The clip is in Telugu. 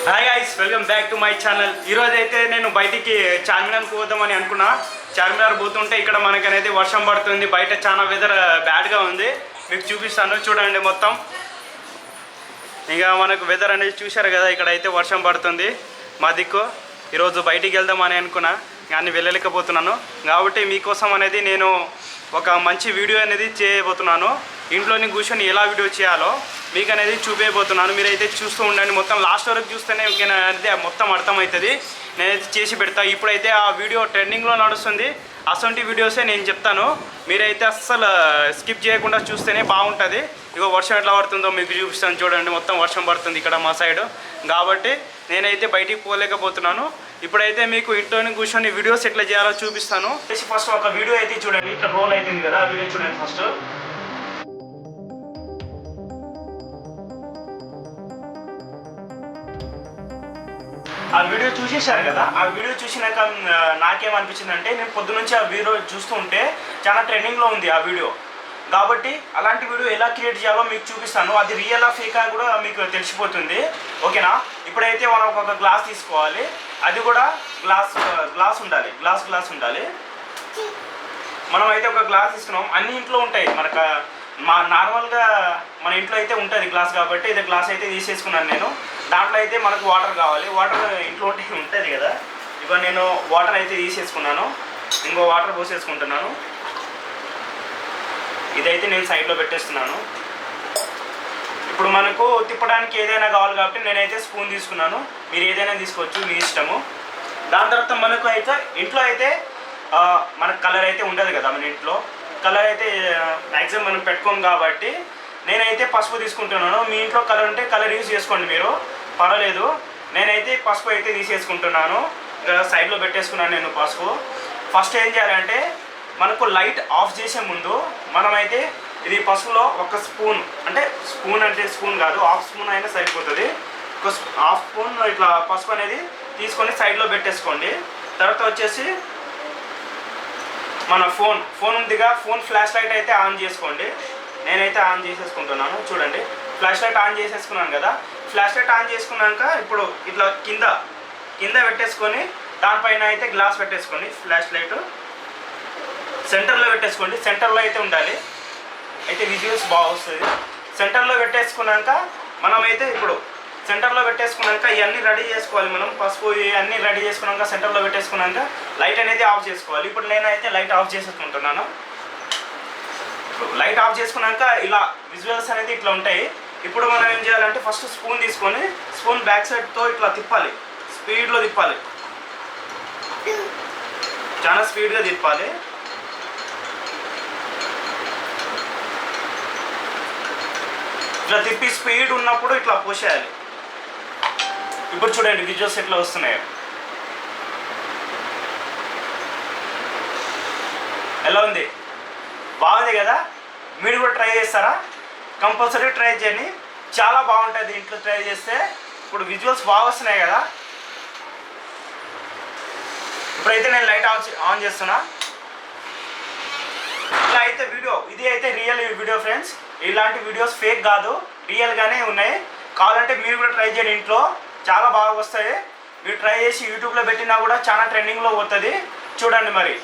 Hi guys, welcome back to my channel. ఈరోజు అయితే నేను బయటికి చార్మినార్కి పోదామని అనుకున్నా. చార్మినార్ పోతుంటే ఇక్కడ మనకనేది వర్షం పడుతుంది. బయట చాలా వెదర్ బ్యాడ్గా ఉంది. మీకు చూపిస్తాను చూడండి మొత్తం. ఇక మనకు వెదర్ అనేది చూశారు కదా, ఇక్కడ అయితే వర్షం పడుతుంది మా దిక్కు. ఈరోజు బయటికి వెళ్దామని అనుకున్నా కానీ వెళ్ళలేకపోతున్నాను. కాబట్టి మీకోసం అనేది నేను ఒక మంచి వీడియో అనేది చేయబోతున్నాను. ఇంట్లోని కూర్చొని ఎలా వీడియో చేయాలో మీకు అనేది చూపేయబోతున్నాను. మీరైతే చూస్తూ ఉండండి. మొత్తం లాస్ట్ వరకు చూస్తేనే అనేది మొత్తం అర్థమవుతుంది. నేనైతే చేసి పెడతా. ఇప్పుడైతే ఆ వీడియో ట్రెండింగ్లో నడుస్తుంది. అసొంటి వీడియోసే నేను చెప్తాను. మీరైతే అస్సలు స్కిప్ చేయకుండా చూస్తేనే బాగుంటుంది. ఇగో వర్షం ఎట్లా పడుతుందో మీకు చూపిస్తాను చూడండి. మొత్తం వర్షం పడుతుంది ఇక్కడ మా సైడు. కాబట్టి నేనైతే బయటికి పోలేకపోతున్నాను. ఇప్పుడైతే మీకు ఇంట్లోనే కూర్చొని వీడియోస్ ఎట్లా చేయాలో చూపిస్తాను. ఫస్ట్ ఒక వీడియో అయితే చూడండి. ఇట్లా రోల్ అవుతుంది కదా, ఆ వీడియో చూడండి ఫస్ట్. ఆ వీడియో చూసేశారు కదా. ఆ వీడియో చూసినాక నాకేమనిపించిందంటే, నేను పొద్దునుంచి ఆ వీడియో చూస్తూ ఉంటే చాలా ట్రెండింగ్లో ఉంది ఆ వీడియో. కాబట్టి అలాంటి వీడియో ఎలా క్రియేట్ చేయాలో మీకు చూపిస్తాను. అది రియల్ ఆ ఫేకా కూడా మీకు తెలిసిపోతుంది. ఓకేనా? ఇప్పుడైతే మనం ఒక గ్లాస్ తీసుకోవాలి. అది కూడా గ్లాస్ ఉండాలి. గ్లాస్ ఉండాలి. మనం అయితే ఒక గ్లాస్ తీసుకున్నాం. అన్ని ఇంట్లో ఉంటాయి మనకు. నార్మల్గా మన ఇంట్లో అయితే ఉంటుంది గ్లాస్. కాబట్టి ఇది గ్లాస్ అయితే తీసేసుకున్నాను నేను. దాంట్లో అయితే మనకు వాటర్ కావాలి. వాటర్ ఇంట్లో ఉంటుంది కదా. ఇప్పుడు నేను వాటర్ అయితే తీసేసుకున్నాను. ఇంకో వాటర్ పోసేసుకుంటున్నాను. ఇదైతే నేను సైడ్లో పెట్టేస్తున్నాను. ఇప్పుడు మనకు తిప్పడానికి ఏదైనా కావాలి కాబట్టి నేనైతే స్పూన్ తీసుకున్నాను. మీరు ఏదైనా తీసుకోవచ్చు, మీ ఇష్టము. దాని తర్వాత మనకు అయితే ఇంట్లో అయితే మనకు కలర్ అయితే ఉండదు కదా. మన ఇంట్లో కలర్ అయితే మ్యాక్సిమం మనం పెట్టుకోము. కాబట్టి నేనైతే పసుపు తీసుకుంటున్నాను. మీ ఇంట్లో కలర్ ఉంటే కలర్ యూజ్ చేసుకోండి, మీరు పర్వాలేదు. నేనైతే పసుపు అయితే తీసేసుకుంటున్నాను. సైడ్లో పెట్టేసుకున్నాను నేను పసుపు. ఫస్ట్ ఏం చేయాలంటే, మనకు లైట్ ఆఫ్ చేసే ముందు మనమైతే ఇది పసుపులో ఒక స్పూన్, అంటే స్పూన్ కాదు, హాఫ్ స్పూన్ అయినా సరిపోతుంది. ఒక హాఫ్ స్పూన్ ఇట్లా పసుపు అనేది తీసుకొని సైడ్లో పెట్టేసుకోండి. తర్వాత వచ్చేసి మన ఫోన్ ఉందిగా, ఫోన్ ఫ్లాష్ లైట్ అయితే ఆన్ చేసుకోండి. నేనైతే ఆన్ చేసేసుకుంటున్నాను. చూడండి, ఫ్లాష్ లైట్ ఆన్ చేసేసుకున్నాను కదా. ఫ్లాష్ లైట్ ఆన్ చేసుకున్నాక ఇప్పుడు ఇట్లా కింద పెట్టేసుకొని దానిపైన అయితే గ్లాస్ పెట్టేసుకోండి. ఫ్లాష్ లైట్ సెంటర్లో పెట్టేసుకోండి. సెంటర్లో అయితే ఉండాలి. అయితే విజువల్స్ బాగా వస్తుంది. సెంటర్లో పెట్టేసుకున్నాక మనమైతే ఇప్పుడు సెంటర్లో పెట్టేసుకున్నాక ఇవన్నీ రెడీ చేసుకోవాలి. మనం పసుపు ఇవన్నీ రెడీ చేసుకున్నాక సెంటర్లో పెట్టేసుకున్నాక లైట్ అనేది ఆఫ్ చేసుకోవాలి. ఇప్పుడు నేనైతే లైట్ ఆఫ్ చేసుకుంటున్నాను. లైట్ ఆఫ్ చేసుకున్నాక ఇలా విజువల్స్ అనేది ఇట్లా ఉంటాయి. ఇప్పుడు మనం ఏం చేయాలంటే, ఫస్ట్ స్పూన్ తీసుకొని స్పూన్ బ్యాక్ సైడ్తో ఇట్లా తిప్పాలి. స్పీడ్లో తిప్పాలి. చాలా స్పీడ్గా తిప్పాలి. ఇట్లా తిప్పి స్పీడ్ ఉన్నప్పుడు ఇట్లా పోసేయాలి. ఇప్పుడు చూడండి విజువల్స్ ఎట్లా వస్తున్నాయో. ఎలా ఉంది? బాగుంది కదా. మీరు కూడా ట్రై చేస్తారా? కంపల్సరీ ట్రై చేయండి. చాలా బాగుంటుంది ఇంట్లో ట్రై చేస్తే. ఇప్పుడు విజువల్స్ బాగా వస్తున్నాయి కదా. ఇప్పుడైతే నేను లైట్ ఆన్ చేస్తున్నా. ఇలా అయితే వీడియో, ఇది అయితే రియల్ వీడియో ఫ్రెండ్స్. ఇలాంటి వీడియోస్ ఫేక్ కాదు, రియల్గానే ఉన్నాయి. కావాలంటే మీరు కూడా ట్రై చేయండి. ఇంట్లో చాలా బాగా వస్తాయి. మీరు ట్రై చేసి యూట్యూబ్లో పెట్టినా కూడా చాలా ట్రెండింగ్లో పోతుంది. చూడండి మరి.